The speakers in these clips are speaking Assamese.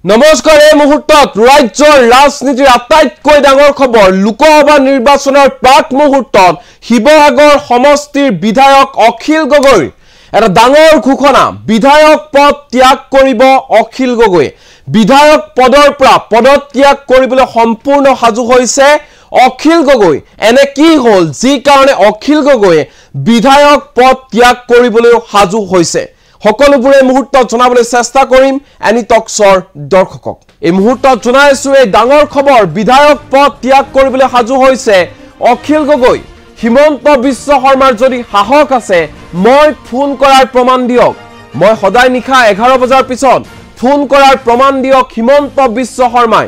নমস্কাৰ এই মুহূৰ্তত ৰাজ্যৰ ৰাজনীতিৰ আটাইতকৈ ডাঙৰ খবৰ লোকসভা নিৰ্বাচনৰ প্ৰাক মুহূৰ্তত শিৱসাগৰ সমষ্টিৰ বিধায়ক অখিল গগৈ এটা ডাঙৰ ঘোষণা বিধায়ক পদ ত্যাগ কৰিব অখিল গগৈ বিধায়ক পদৰ পৰা পদত্যাগ কৰিবলৈ সম্পূৰ্ণ সাজু হৈছে অখিল গগৈ এনে কি হল যি কাৰণে অখিল গগৈ বিধায়ক পদ ত্যাগ কৰিবলৈ সাজু হৈছে সকলোবোৰে মুহূৰ্তত জনাবলৈ চেষ্টা কৰিম এনি টক্সৰ দৰ্শকক এই মুহূৰ্তত জনাইছো এই ডাঙৰ খবৰ বিধায়ক পদ ত্যাগ কৰিবলৈ সাজু হৈছে অখিল গগৈ হিমন্ত বিশ্ব শৰ্মাৰ যদি সাহস আছে মই ফোন কৰাৰ প্ৰমাণ দিয়ক মই সদায় নিখা 11 বজাৰ পিছত ফোন কৰাৰ প্ৰমাণ দিয়ক হিমন্ত বিশ্ব শৰ্মাই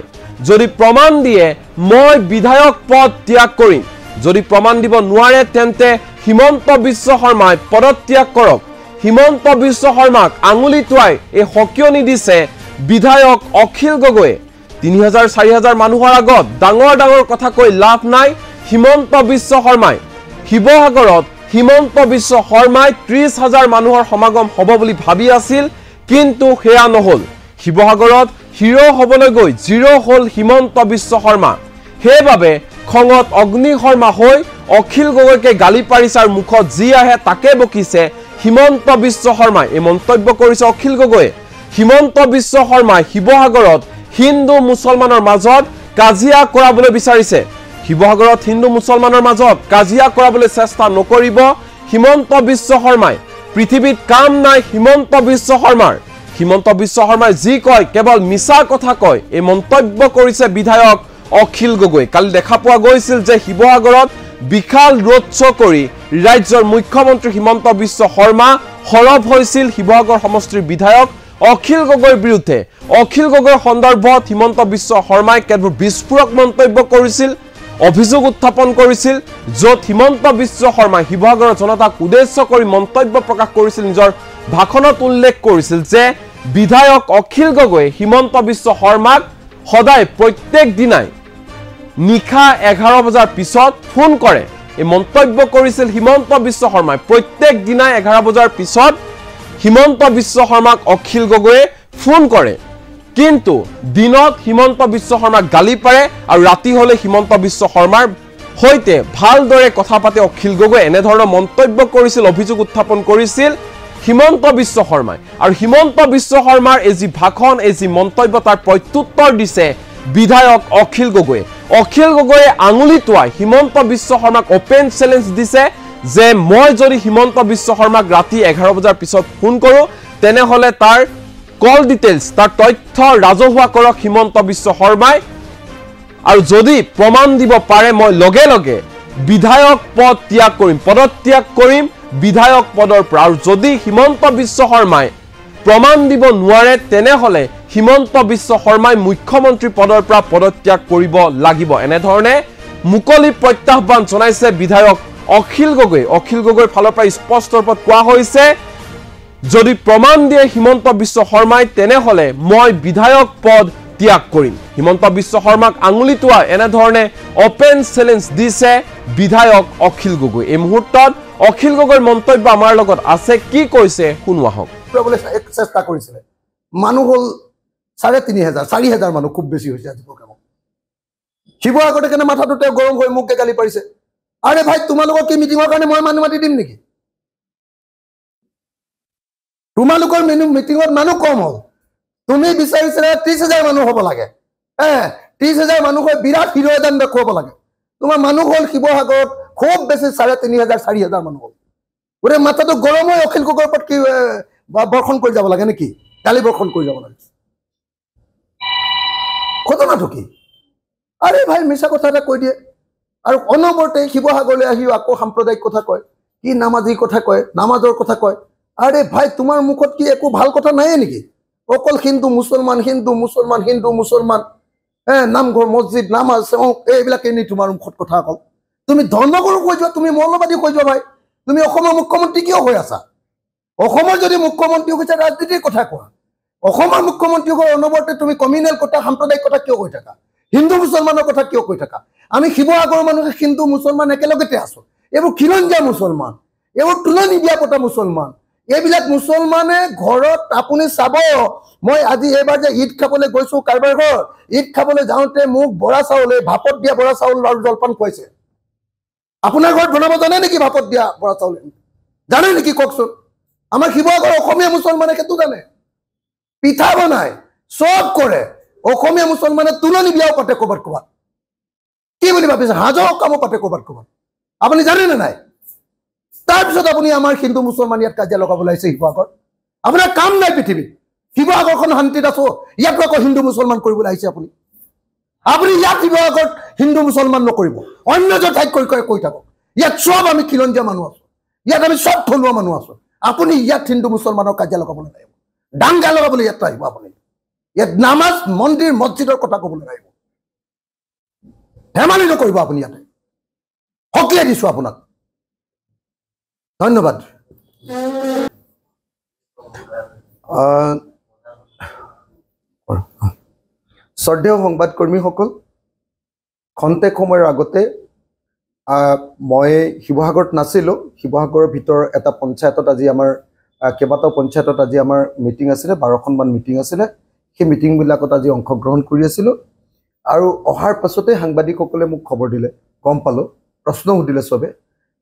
যদি প্ৰমাণ দিয়ে মই বিধায়ক পদ ত্যাগ কৰিম যদি প্ৰমাণ দিব নোৱাৰে তেন্তে হিমন্ত বিশ্ব শৰ্মাই পদত্যাগ কৰক হিমন্ত বিশ্ব শৰ্মাক আঙুলি টুৱাই এই হকিয়নি দিছে বিধায়ক অখিল গগৈ 3000 4000 মানুহৰ আগত ডাঙৰ ডাঙৰ কথা কৈ লাভ নাই হিমন্ত বিশ্ব শৰ্মাই শিৱসাগৰত হিমন্ত বিশ্ব শৰ্মাই 30000 মানুহৰ সমাগম হ'ব বুলি ভাবি আছিল কিন্তু হেয়া নহল শিৱসাগৰত হিৰো হ'বলৈ গৈ জিৰো হল হিমন্ত বিশ্ব শৰ্মা হেবাবে খঙত অগ্নি শৰ্মা হৈ অখিল গগৈকে গালি পাৰিছাৰ মুখত যি আহে তাকে বকিছে হিমন্ত বিশ্ব শৰ্মাই এই মন্তব্য কৰিছে অখিল গগৈ হিমন্ত বিশ্ব শৰ্মাই শিৱসাগৰত হিন্দু মুছলমানৰ মাজত কাজিয়া কৰাবলৈ বিচাৰিছে শিৱসাগৰত হিন্দু মুছলমানৰ মাজত কাজিয়া কৰাবলৈ চেষ্টা নকৰিব হিমন্ত বিশ্ব শৰ্মাই পৃথিৱীত কাম নাই হিমন্ত বিশ্ব শৰ্মাই যি কয় কেৱল মিছা কথা কয় এই মন্তব্য কৰিছে বিধায়ক অখিল গগৈ কালি দেখা পোৱা গৈছিল যে শিৱসাগৰত বিশাল ৰোড শ্ব' কৰি ৰাজ্যৰ মুখ্যমন্ত্ৰী হিমন্ত বিশ্ব শৰ্মা সৰব হৈছিল শিৱসাগৰ সমষ্টিৰ বিধায়ক অখিল গগৈৰ বিৰুদ্ধে অখিল গগৈৰ সন্দৰ্ভত হিমন্ত বিশ্ব শৰ্মাই কেৱল বিস্ফোৰক মন্তব্য কৰিছিল অভিযোগ উত্থাপন কৰিছিল য'ত হিমন্ত বিশ্ব শৰ্মাই শিৱসাগৰৰ জনতাক উদ্দেশ্য কৰি মন্তব্য প্ৰকাশ কৰিছিল নিজৰ ভাষণত উল্লেখ কৰিছিল যে বিধায়ক অখিল গগৈ হিমন্ত বিশ্ব শৰ্মাক সদায় প্ৰত্যেক দিনাই নিখা 11 বজাৰ পিছত ফোন কৰে এই মন্তব্য কৰিছিল হিমন্ত বিশ্ব শৰ্মাই প্ৰত্যেক দিনাই 11 বজাৰ পিছত হিমন্ত বিশ্ব শৰ্মাক অখিল গগৈয়ে ফোন কৰে কিন্তু দিনত হিমন্ত বিশ্ব শৰ্মাক গালি পাৰে আৰু ৰাতি হলে হিমন্ত বিশ্ব শৰ্মাৰ হৈতে ভালদৰে কথা পাতে অখিল গগৈ এনে ধৰণৰ মন্তব্য কৰিছিল অভিযোগ উত্থাপন কৰিছিল হিমন্ত বিশ্ব শৰ্মাই আৰু হিমন্ত বিশ্ব শৰ্মাৰ এই যি ভাষণ এই যি মন্তব্য তাৰ প্ৰত্যুত্তৰ দিছে বিধায়ক অখিল গগৈয়ে আঙুলি টুৱাই হিমন্ত বিশ্ব শৰ্মাক ওপেন চ্যালেঞ্জ দিছে যে মই যদি হিমন্ত বিশ্ব শৰ্মাক ৰাতি 11 বজাৰ পিছত ফোন কৰো তেনেহলে তাৰ কল ডিটেইলছ তাৰ তথ্য ৰাজহুৱা কৰক হিমন্ত বিশ্ব শৰ্মাই আৰু যদি প্ৰমাণ দিব পাৰে মই লগে লগে বিধায়ক পদ ত্যাগ কৰিম পদত্যাগ কৰিম বিধায়ক পদৰ পৰা আৰু যদি হিমন্ত বিশ্ব শৰ্মাই প্ৰমাণ দিব নোৱাৰে তেনেহলে হিমন্ত বিশ্ব শৰ্মাই মুখ্যমন্ত্ৰী পদৰ পৰা পদত্যাগ কৰিব লাগিব এনে ধৰণে মুকলি প্ৰত্যাহ্বান জনাইছে বিধায়ক অখিল গগৈৰ ফালৰ পৰা স্পষ্ট ৰূপত কোৱা হৈছে যদি প্ৰমাণ দিয়ে হিমন্ত বিশ্ব শৰ্মাই তেনেহলে মই বিধায়ক পদ ত্যাগ কৰিম হিমন্ত বিশ্ব শৰ্মাক আঙুলি টুৱাই এনে ধৰণে ওপেন চ্যালেঞ্জ দিছে বিধায়ক অখিল গগৈ এই মুহূৰ্তত অখিল গগৈৰ মন্তব্য আমাৰ লগত আছে কি কৈছে শুনোৱা হওক চেষ্টা কৰিছিল মানুহ হল 3500 4000 মানুহ খুব বেছি হৈছে আজি প্ৰগ্ৰামত শিৱসাগৰতে কেনে মাথাটোতে গৰম হৈ মুখকে গালি পাৰিছে আৰে ভাই তোমালোকৰ কি মিটিঙৰ কাৰণে মই মানুহ মাতি দিম নেকি তোমালোকৰ মিটিঙত মানুহ কম হল তুমি বিচাৰিছিলা 30000 মানুহ হ'ব লাগে 30000 মানুহ হৈ বিৰাট হিৰো এজন দেখুৱাব লাগে তোমাৰ মানুহ হল শিৱসাগৰত খুব বেছি 3500 4000 মানুহ হল ওৰে মাথাটো গৰম হৈ অখিল গগৈৰ ওপৰত কি বৰ্ষণ কৰি যাব লাগে নেকি গালি বৰ্ষণ কৰি যাব লাগে ঘটনাটো কি আৰে ভাই মিছা কথা এটা কৈ দিয়ে আৰু অনবৰতে শিৱসাগৰলৈ আহি আকৌ সাম্প্ৰদায়িক কথা কয় কি নামাজী কথা কয় নামাজৰ কথা কয় আৰে ভাই তোমাৰ মুখত কি একো ভাল কথা নাই নেকি অকল হিন্দু মুছলমান নামঘৰ মছজিদ নামাজ এইবিলাকে নি তোমাৰ মুখত কথা অকল তুমি ধৰ্মগুৰু কৈ যোৱা তুমি মৌলবাদী কৈ যোৱা ভাই তুমি অসমৰ মুখ্যমন্ত্ৰী কিয় হৈ আছা অসমৰ যদি মুখ্যমন্ত্ৰী হৈছে ৰাজনীতিৰ কথা কোৱা অসমৰ মুখ্যমন্ত্ৰী হৈ অনবৰতে তুমি কমিউনেল কথা সাম্প্ৰদায়িক কথা কিয় কৈ থাকা হিন্দু মুছলমানৰ কথা কিয় কৈ থাকা আমি শিৱসাগৰৰ মানুহে হিন্দু মুছলমান একেলগতে আছো এইবোৰ খিলঞ্জীয়া মুছলমান এইবোৰ তুলনি বিয়া পতা মুছলমান এইবিলাক মুছলমানে ঘৰত আপুনি চাব মই আজি এবাৰ যে ঈদ খাবলৈ গৈছো কাৰোবাৰ ঘৰ ঈদ খাবলৈ যাওঁতে মোক বৰা চাউল ভাপত দিয়া বৰা চাউল আৰু জলপান খুৱাইছে আপোনাৰ ঘৰত বনাব জানে নেকি ভাপত দিয়া বৰা চাউল জানে নেকি কওকচোন আমাৰ শিৱসাগৰ অসমীয়া মুছলমানে সেইটো জানে পিঠা বনায় সব কৰে অসমীয়া মুছলমানে তুলনি বিয়াও পাতে ক'ৰবাত ক'ৰবাত কি বুলি ভাবিছে হাজৰ কামো পাতে ক'ৰবাত ক'ৰবাত আপুনি জানেনে নাই তাৰপিছত আপুনি আমাৰ হিন্দু মুছলমান ইয়াত কাজিয়া লগাবলৈ আহিছে শিৱসাগৰ আপোনাৰ কাম নাই পৃথিৱীত শিৱসাগৰখন শান্তিত আছো ইয়াত আকৌ হিন্দু মুছলমান কৰিবলৈ আহিছে আপুনি আপুনি ইয়াত শিৱসাগৰত হিন্দু মুছলমান নকৰিব অন্য ঠাইত কৈ থাকক ইয়াত সব আমি খিলঞ্জীয়া মানুহ আছো ইয়াত আমি সব থলুৱা মানুহ আছো আপুনি ইয়াত হিন্দু মুছলমানৰ কাজিয়া লগাবলৈ আহিব দাঙ্গা লগাবলৈ ইয়াত আহিব আপুনি ইয়াত নামাজ মন্দিৰ মছজিদৰ কথা ক'বলৈ আহিব ধেমালি নকৰিব আপুনি ইয়াতে সকীয়াই দিছো আপোনাক ধন্যবাদ শ্ৰদ্ধেয় সংবাদকৰ্মীসকল খন্তেক সময়ৰ আগতে মই শিৱসাগৰত নাছিলোঁ শিৱসাগৰৰ ভিতৰৰ এটা পঞ্চায়তত আজি আমাৰ কেইবাটাও পঞ্চায়তত আজি আমাৰ মিটিং আছিলে 12খনমান মিটিং আছিলে সেই মিটিংবিলাকত আজি অংশগ্ৰহণ কৰি আছিলোঁ আৰু অহাৰ পাছতে সাংবাদিকসকলে মোক খবৰ দিলে গম পালোঁ প্ৰশ্ন সুধিলে চবে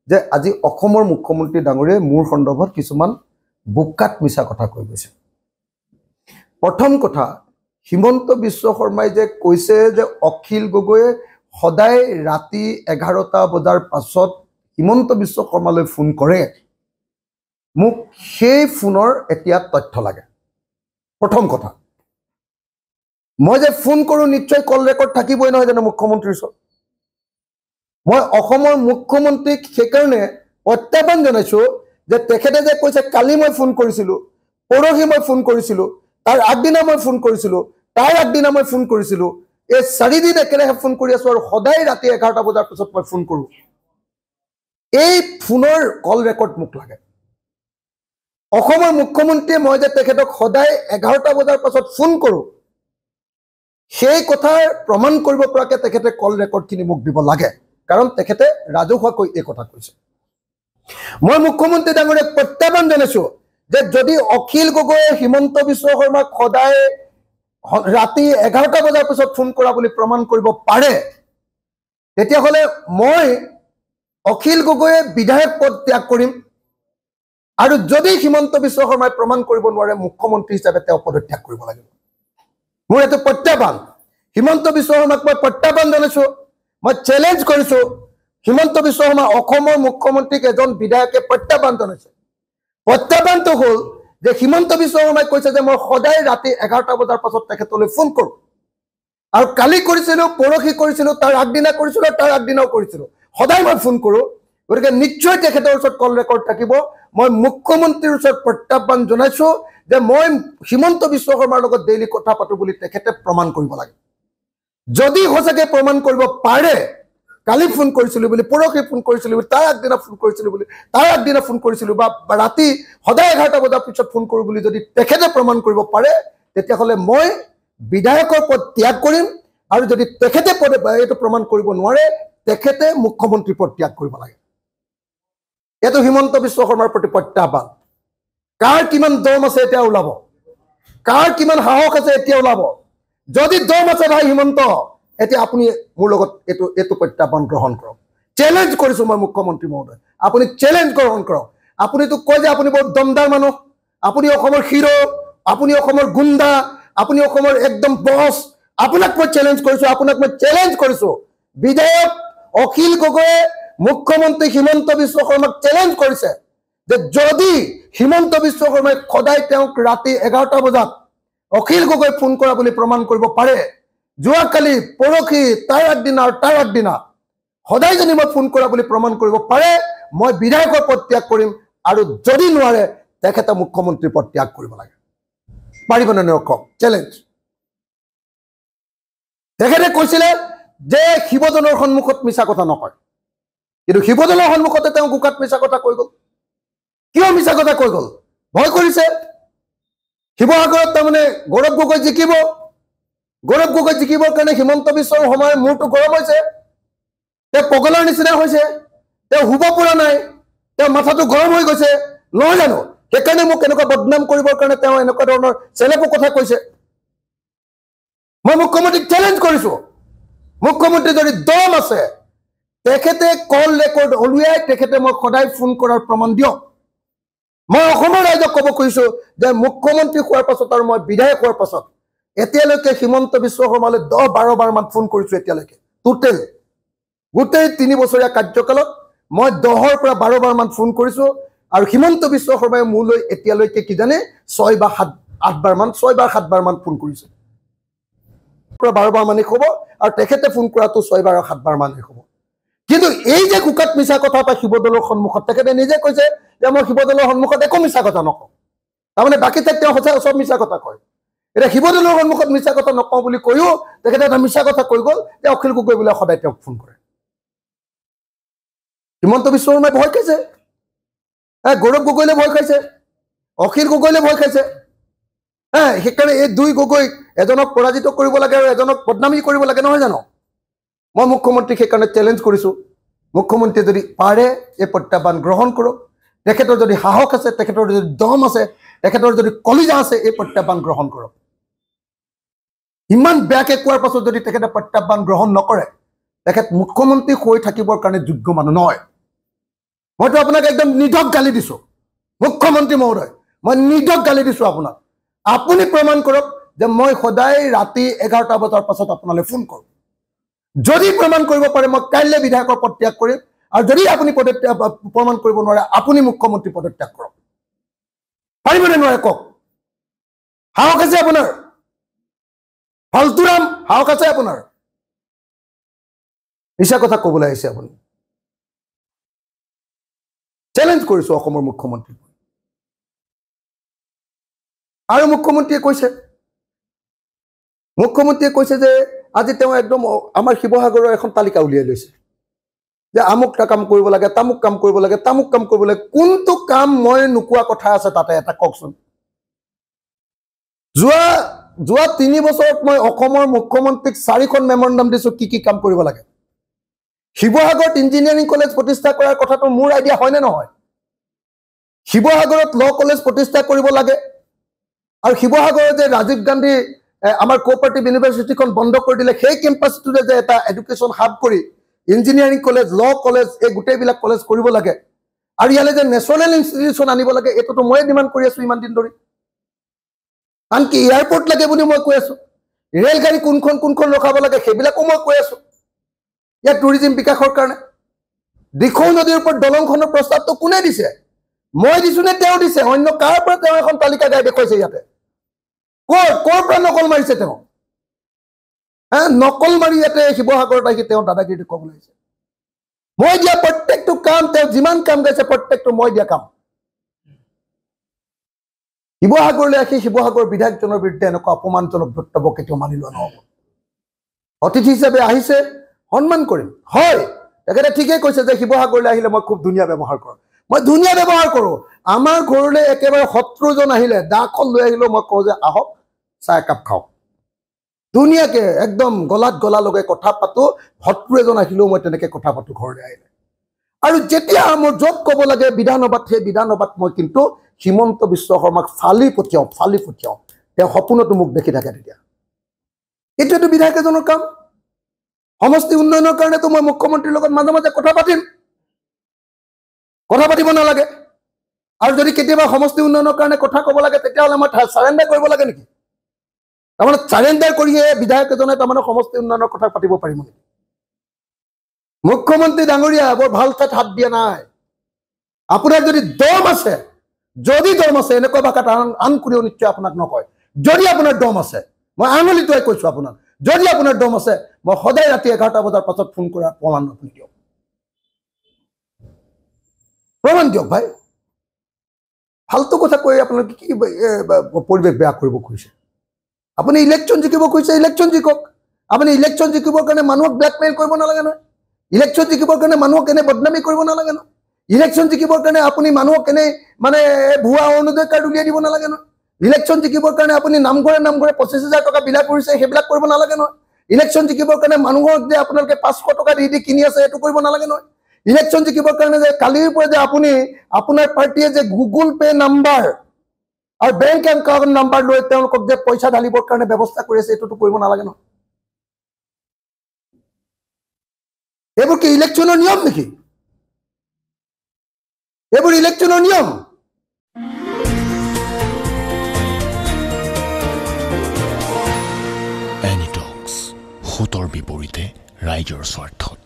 যে আজি অসমৰ মুখ্যমন্ত্ৰী ডাঙৰীয়াই মোৰ সন্দৰ্ভত কিছুমান বুকাত মিছা কথা কৈ গৈছে প্ৰথম কথা হিমন্ত বিশ্ব শৰ্মাই যে কৈছে যে অখিল গগৈয়ে সদায় ৰাতি 11টা বজাৰ পাছত হিমন্ত বিশ্ব শৰ্মালৈ ফোন কৰে মোক সেই ফোনৰ এতিয়া তথ্য লাগে প্ৰথম কথা মই যে ফোন কৰোঁ নিশ্চয় কল ৰেকৰ্ড থাকিবই নহয় জানো মুখ্যমন্ত্ৰীৰ ওচৰত মই অসমৰ মুখ্যমন্ত্ৰীক সেইকাৰণে প্ৰত্যাহ্বান জনাইছোঁ যে তেখেতে যে কৈছে কালি মই ফোন কৰিছিলোঁ পৰহি মই ফোন কৰিছিলোঁ তাৰ আগদিনা মই ফোন কৰিছিলোঁ তাৰ আগদিনা মই ফোন কৰিছিলোঁ এই 4 দিন একেৰাহে ফোন কৰি আছোঁ আৰু সদায় ৰাতি 11টা বজাৰ পিছত মই ফোন কৰোঁ এই ফোনৰ কল ৰেকৰ্ড মোক লাগে অসমৰ মুখ্যমন্ত্ৰীয়ে মই যে তেখেতক সদায় 11টা বজাৰ পাছত ফোন কৰোঁ সেই কথাৰ প্ৰমাণ কৰিব পৰাকৈ তেখেতে কল ৰেকৰ্ডখিনি মোক দিব লাগে কাৰণ তেখেতে ৰাজহুৱাকৈ এই কথা কৈছে মই মুখ্যমন্ত্ৰী ডাঙৰীয়াক প্ৰত্যাহ্বান জনাইছোঁ যে যদি অখিল গগৈয়ে হিমন্ত বিশ্ব শৰ্মাক সদায় ৰাতি 11টা বজাৰ পিছত ফোন কৰা বুলি প্ৰমাণ কৰিব পাৰে তেতিয়াহ'লে মই অখিল গগৈয়ে বিধায়ক পদ ত্যাগ কৰিম আৰু যদি হিমন্ত বিশ্ব শৰ্মাই প্ৰমাণ কৰিব নোৱাৰে মুখ্যমন্ত্ৰী হিচাপে তেওঁ পদত্যাগ কৰিব লাগিব মোৰ এইটো প্ৰত্যাহ্বান হিমন্ত বিশ্ব শৰ্মাক মই প্ৰত্যাহ্বান জনাইছোঁ মই চেলেঞ্জ কৰিছোঁ হিমন্ত বিশ্ব শৰ্মা অসমৰ মুখ্যমন্ত্ৰীক এজন বিধায়কে প্ৰত্যাহ্বান জনাইছে প্ৰত্যাহ্বানটো হ'ল যে হিমন্ত বিশ্ব শৰ্মাই কৈছে যে মই সদায় ৰাতি 11টা বজাৰ পাছত তেখেতলৈ ফোন কৰোঁ আৰু কালি কৰিছিলোঁ পৰহি কৰিছিলোঁ তাৰ আগদিনা কৰিছিলোঁ তাৰ আগদিনাও কৰিছিলোঁ সদায় মই ফোন কৰোঁ গতিকে নিশ্চয় তেখেতৰ ওচৰত কল ৰেকৰ্ড থাকিব মই মুখ্যমন্ত্ৰীৰ ওচৰত প্ৰত্যাহ্বান জনাইছোঁ যে মই হিমন্ত বিশ্ব শৰ্মাৰ লগত ডেইলি কথা পাতোঁ বুলি তেখেতে প্ৰমাণ কৰিব লাগে যদি সঁচাকৈ প্ৰমাণ কৰিব পাৰে কালি ফোন কৰিছিলোঁ বুলি পৰহি ফোন কৰিছিলোঁ বুলি তাৰ আগদিনা ফোন কৰিছিলোঁ বুলি তাৰ আগদিনা ফোন কৰিছিলোঁ বা ৰাতি সদায় 11টা বজাৰ পিছত ফোন কৰোঁ বুলি যদি তেখেতে প্ৰমাণ কৰিব পাৰে তেতিয়াহ'লে মই বিধায়কৰ পদ ত্যাগ কৰিম আৰু যদি তেখেতে এইটো প্ৰমাণ কৰিব নোৱাৰে তেখেতে মুখ্যমন্ত্ৰী পদ ত্যাগ কৰিব লাগে এইটো হিমন্ত বিশ্ব শৰ্মাৰ প্ৰতি প্ৰত্যাহ্বান কাৰ কিমান দম আছে এতিয়া ওলাব কাৰ কিমান সাহস আছে এতিয়া ওলাব যদি দম আছে ভাই হিমন্ত এতিয়া আপুনি মোৰ লগত এইটো প্ৰত্যাহ্বান গ্ৰহণ কৰক চেলেঞ্জ কৰিছোঁ মই মুখ্যমন্ত্ৰী মহোদয় আপুনি চেলেঞ্জ গ্ৰহণ কৰক আপুনিতো কয় যে আপুনি বৰ দমদাৰ মানুহ আপুনি অসমৰ হিৰো আপুনি অসমৰ গুণ্ডা আপুনি অসমৰ একদম বছ আপোনাক মই চেলেঞ্জ কৰিছোঁ বিধায়ক অখিল গগৈয়ে মুখ্যমন্ত্ৰী হিমন্ত বিশ্ব শৰ্মাক চেলেঞ্জ কৰিছে যে যদি হিমন্ত বিশ্ব শৰ্মাই সদায় তেওঁক ৰাতি 11টা বজাত অখিল গগৈ ফোন কৰা বুলি প্ৰমাণ কৰিব পাৰে যোৱাকালি পৰহি তাৰ আগদিনা আৰু তাৰ আগদিনা সদায় যদি মই ফোন কৰা বুলি প্ৰমাণ কৰিব পাৰে মই বিধায়কৰ পদ ত্যাগ কৰিম আৰু যদি নোৱাৰে তেখেতে মুখ্যমন্ত্ৰীৰ পদ ত্যাগ কৰিব লাগে পাৰিবনে নকওঁ চেলেঞ্জ তেখেতে কৈছিলে যে শিৱজনৰ সন্মুখত মিছা কথা নকয় কিন্তু শিৱজনৰ সন্মুখতে তেওঁ গুকাত মিছা কথা কৈ গ'ল কিয় মিছা কথা কৈ গ'ল ভয় কৰিছে শিৱসাগৰত তাৰমানে গৌৰৱ গগৈ জিকিবৰ কাৰণে হিমন্ত বিশ্ব শৰ্মাৰ মূৰটো গৰম হৈছে তেওঁ পগলাৰ নিচিনা হৈছে তেওঁ শুব পৰা নাই তেওঁ মাথাটো গৰম হৈ গৈছে নহয় জানো সেইকাৰণে মোক এনেকুৱা বদনাম কৰিবৰ কাৰণে তেওঁ এনেকুৱা ধৰণৰ চেলেপৰ কথা কৈছে মই মুখ্যমন্ত্ৰীক চ্যালেঞ্জ কৰিছো মুখ্যমন্ত্ৰী যদি দম আছে তেখেতে কল ৰেকৰ্ড উলিয়াই তেখেতে মই সদায় ফোন কৰাৰ প্ৰমাণ দিয়ক মই অসমৰ ৰাইজক ক'ব খুজিছো যে মুখ্যমন্ত্ৰী হোৱাৰ পাছত আৰু মই বিধায়ক হোৱাৰ পাছত এতিয়ালৈকে হিমন্ত বিশ্ব শৰ্মালৈ 10-12 বাৰ মান ফোন কৰিছো এতিয়ালৈকে টোটেল গোটেই 3 বছৰীয়া কাৰ্যকালত মই 10ৰ পৰা 12 বাৰ মান ফোন কৰিছো আৰু হিমন্ত বিশ্ব শৰ্মাই মোলৈ এতিয়ালৈকে কি জানে 6 বা 8 বাৰ মান 6 বা 7 বাৰ মান ফোন কৰিছে পৰা 12 বাৰ মানে হ'ব আৰু তেখেতে ফোন কৰাটো 6 বাৰ 7 বাৰ মানে হ'ব কিন্তু এই যে কুকাত মিছা কথা বা শিৱদলৰ সন্মুখত তেখেতে নিজে কৈছে যে মই শিৱদলৰ সন্মুখত একো মিছা কথা নকওঁ তাৰমানে বাকী তেওঁ সঁচা সব মিছা কথা কয় এটা শিৱদলৰ সন্মুখত মিছা কথা নকওঁ বুলি কৈও তেখেতে এটা মিছা কথা কৈ গ'ল যে অখিল গগৈ বোলে সদায় তেওঁক ফোন কৰে হিমন্ত বিশ্ব শৰ্মাই ভয় খাইছে গৌৰৱ গগৈলে ভয় খাইছে অখিল গগৈলে ভয় খাইছে সেইকাৰণে এই দুই গগৈক এজনক পৰাজিত কৰিব লাগে আৰু এজনক বদনামী কৰিব লাগে নহয় জানো মই মুখ্যমন্ত্ৰীক সেইকাৰণে চ্যালেঞ্জ কৰিছো মুখ্যমন্ত্ৰীয়ে যদি পাৰে এই প্ৰত্যাহ্বান গ্ৰহণ কৰক তেখেতৰ যদি সাহস আছে তেখেতৰ যদি দম আছে তেখেতৰ যদি কলিজা আছে এই প্ৰত্যাহ্বান গ্ৰহণ কৰক ইমান বেয়াকে কোৱাৰ পাছত যদি তেখেতে প্ৰত্যাহ্বান গ্ৰহণ নকৰে তেখেত মুখ্যমন্ত্ৰী হৈ থাকিবৰ কাৰণে যোগ্য মানুহ নহয় মইতো আপোনাক একদম নিধক গালি দিছো মুখ্যমন্ত্ৰী মহোদয় মই নিধক গালি দিছো আপোনাক আপুনি প্ৰমাণ কৰক যে মই সদায় ৰাতি 11টা বজাৰ পাছত আপোনালৈ ফোন কৰোঁ যদি প্ৰমাণ কৰিব পাৰে মই কাইলৈ বিধায়কৰ পদত্যাগ কৰিম আৰু যদি আপুনি প্ৰমাণ কৰিব নোৱাৰে আপুনি মুখ্যমন্ত্ৰী পদত্যাগ কৰক পাৰিবনে নোৱাৰে কওক সাহস আছে আপোনাৰ ফালতুৰাম সাহস আছে আপোনাৰ মিছা কথা ক'বলৈ আহিছে আপুনি চ্যালেঞ্জ কৰিছো অসমৰ মুখ্যমন্ত্ৰী আৰু মুখ্যমন্ত্ৰীয়ে কৈছে যে আজি তেওঁ একদম আমাৰ শিৱসাগৰৰ এখন তালিকা উলিয়াই লৈছে যে আমুকটা কাম কৰিব লাগে তামুক কাম কৰিব লাগে কোনটো কাম মই নোকোৱা কথা আছে তাতে এটা কওকচোন যোৱা 3 বছৰত মই অসমৰ মুখ্যমন্ত্ৰীক 4খন মেমৰেণ্ডাম দিছো কি কাম কৰিব লাগে শিৱসাগৰত ইঞ্জিনিয়াৰিং কলেজ প্ৰতিষ্ঠা কৰাৰ কথাটো মোৰ আইডিয়া হয় নে নহয় শিৱসাগৰত ল কলেজ প্ৰতিষ্ঠা কৰিব লাগে আৰু শিৱসাগৰৰ যে ৰাজীৱ গান্ধী আমাৰ কোঅপাৰেটিভ ইউনিভাৰ্চিটিখন বন্ধ কৰি দিলে সেই কেম্পাছটোতে যে এটা এডুকেশ্যন হাব কৰি ইঞ্জিনিয়াৰিং কলেজ ল কলেজ এই গোটেইবিলাক কলেজ কৰিব লাগে আৰু ইয়ালে যে নেশ্যনেল ইনষ্টিটিউশ্যন আনিব লাগে এইটোতো মই ডিমাণ্ড কৰি আছো ইমান দিন ধৰি আনকি এয়াৰপৰ্ট লাগে বুলি মই কৈ আছো ৰেলগাড়ী কোনখন ৰখাব লাগে সেইবিলাকো মই কৈ আছো ইয়াৰ টুৰিজিম বিকাশৰ কাৰণে দিখৌ নদীৰ ওপৰত দলংখনৰ প্ৰস্তাৱটো কোনে দিছে মই দিছো নে তেওঁ দিছে অন্য কাৰ পৰা তেওঁ এখন তালিকা গাই দেখুৱাইছে ইয়াতে কৰ পৰা নকল মাৰিছে তেওঁ নকল মাৰি ইয়াতে শিৱসাগৰত আহি তেওঁ দাদাগিৰি দেখুৱাবলৈ আহিছে মই দিয়া প্ৰত্যেকটো কাম তেওঁ যিমান কাম গাইছে প্ৰত্যেকটো মই দিয়া কাম শিৱসাগৰলৈ আহি শিৱসাগৰ বিধায়কজনৰ বিৰুদ্ধে এনেকুৱা অপমানজনক বক্তব্য কেতিয়াও মানি লোৱা নহ'ব অতিথি হিচাপে আহিছে সন্মান কৰিম হয় তেখেতে ঠিকেই কৈছে যে শিৱসাগৰলৈ আহিলে মই খুব ধুনীয়া ব্যৱহাৰ কৰোঁ মই ধুনীয়া ব্যৱহাৰ কৰোঁ আমাৰ ঘৰলৈ একেবাৰে শত্ৰুজন আহিলে দাখন লৈ আহিলেও মই কওঁ যে আহক চাহ একাপ খাওক ধুনীয়াকে একদম গলাত গলা লগাই কথা পাতো শত্ৰু এজন আহিলেও মই তেনেকৈ কথা পাতো ঘৰলৈ আহিলে আৰু যেতিয়া মোৰ য'ত ক'ব লাগে বিধানসভাত সেই বিধানসভাত মই কিন্তু হিমন্ত বিশ্ব শৰ্মাক ফালি পঠিয়াওঁ তেওঁ সপোনতো মোক দেখি থাকে তেতিয়া এইটোৱেতো বিধায়ক এজনৰ কাম সমষ্টি উন্নয়নৰ কাৰণেতো মই মুখ্যমন্ত্ৰীৰ লগত মাজে মাজে কথা পাতিব নালাগে আৰু যদি কেতিয়াবা সমষ্টি উন্নয়নৰ কাৰণে কথা ক'ব লাগে তেতিয়াহ'লে মই চাৰেণ্ডাৰ কৰিব লাগে নেকি তাৰমানে চাৰেণ্ডাৰ কৰিয়ে বিধায়ক এজনে তাৰমানে সমষ্টি উন্নয়নৰ কথা পাতিব পাৰিব নেকি মুখ্যমন্ত্ৰী ডাঙৰীয়া বৰ ভাল ঠাইত হাত দিয়া নাই আপোনাৰ যদি দম আছে এনেকুৱা ভাষাত আন কোনেও নিশ্চয় আপোনাক নকয় যদি আপোনাৰ দম আছে মই আঙুলিটোৱে কৈছো আপোনাক যদি আপোনাৰ দম আছে মই সদায় ৰাতি 11টা বজাৰ পাছত ফোন কৰাৰ প্ৰমাণ আপুনি দিয়ক ভাই ফালতু কথা কৈ আপোনালোকে কি পৰিৱেশ বেয়া কৰিব খুজিছে আপুনি ইলেকশ্যন জিকিব খুজিছে ইলেকশ্যন জিকক আপুনি ইলেকশ্যন জিকিবৰ কাৰণে মানুহক ব্লেকমেইল কৰিব নালাগে নহয় ইলেকশ্যন জিকিবৰ কাৰণে মানুহক এনে বদনামী কৰিব নালাগে নহয় ইলেকশ্যন জিকিবৰ কাৰণে আপুনি মানুহক এনে মানে ভুৱা অৰুণোদয় কাৰ্ড উলিয়াই দিব নালাগে নহয় ইলেকশ্যন জিকিবৰ কাৰণে আপুনি নামঘৰে 25,000 টকা বিলা কৰিছে সেইবিলাক কৰিব নালাগে নহয় ইলেকশ্যন জিকিবৰ কাৰণে মানুহক যে আপোনালোকে 500 টকা দি কিনি আছে এইটো কৰিব নালাগে নহয় ইলেকশ্যন জিকিবৰ কাৰণে যে কালিৰ পৰা যে আপুনি আপোনাৰ পাৰ্টীয়ে যে গুগল পে নাম্বাৰ আৰু বেংক একাউণ্ট নাম্বাৰ লৈ তেওঁলোকক যে পইচা ঢালিবৰ কাৰণে ব্যৱস্থা কৰি আছে, এইটোতো কৰিব নালাগে ন। এইবোৰ কি ইলেকশ্যনৰ নিয়ম নেকি? এইবোৰ ইলেকশ্যনৰ নিয়ম? এনিটক্স, সোঁতৰ বিপৰীতে ৰাইজৰ স্বাৰ্থত।